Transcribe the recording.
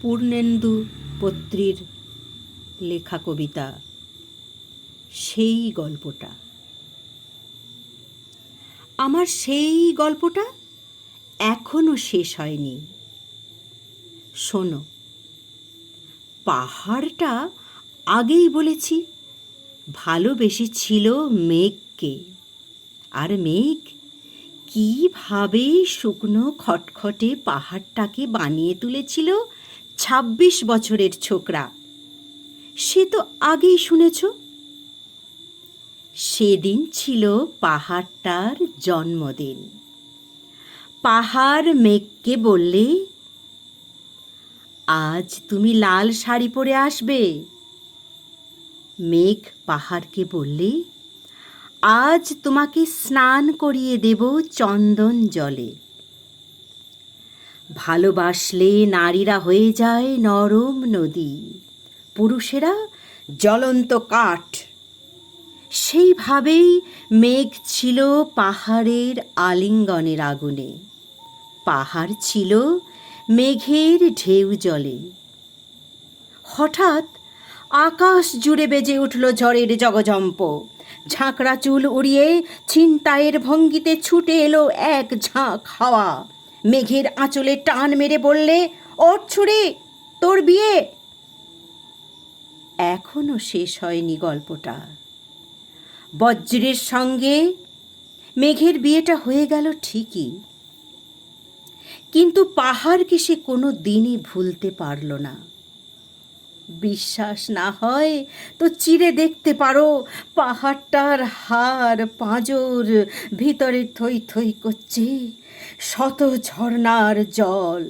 পূর্ণেন্দু পত্রীর লেখা কবিতা সেই গল্পটা। আমার সেই গল্পটা এখনো শেষ হয়নি। শোনো, পাহাড়টা আগেই বলেছি ভালোবেসেছিল মেঘকে, আর মেঘ কীভাবে শুকনো খটখটে পাহাড়টাকে বানিয়ে তুলেছিল ২৬ বছরের ছোকরা, সে তো আগেই শুনেছ। সেদিন ছিল পাহাড়টার জন্মদিন। পাহাড় মেঘকে বললে, আজ তুমি লাল শাড়ি পরে আসবে। মেঘ পাহাড়কে বললে, আজ তোমাকে স্নান করিয়ে দেব চন্দন জলে। ভালোবাসলে নারীরা হয়ে যায় নরম নদী, পুরুষেরা জ্বলন্ত কাঠ। সেইভাবেই মেঘ ছিল পাহাড়ের আলিঙ্গনের আগুনে, পাহাড় ছিল মেঘের ঢেউ জলে। হঠাৎ আকাশ জুড়ে বেজে উঠল ঝড়ের জগজম্প। ঝাঁকড়া চুল উড়িয়ে ছিনতাইয়ের ভঙ্গিতে ছুটে এলো এক ঝাঁক হাওয়া। মেঘের আঁচলে টান মেরে বললে, ওঠ ছুড়ি, তোর বিয়ে। এখনো শেষ হয়নি গল্পটা। বজ্রের সঙ্গে মেঘের বিয়েটা হয়ে গেল ঠিকই, কিন্তু পাহাড়কে সে কোনো দিনই ভুলতে পারল না। বিশ্বাস না হয় তো চিরে দেখতে পারো পাহাড়টার হাড় পাঁজর, ভিতরে থই থই করছে শত ঝর্ণার জল।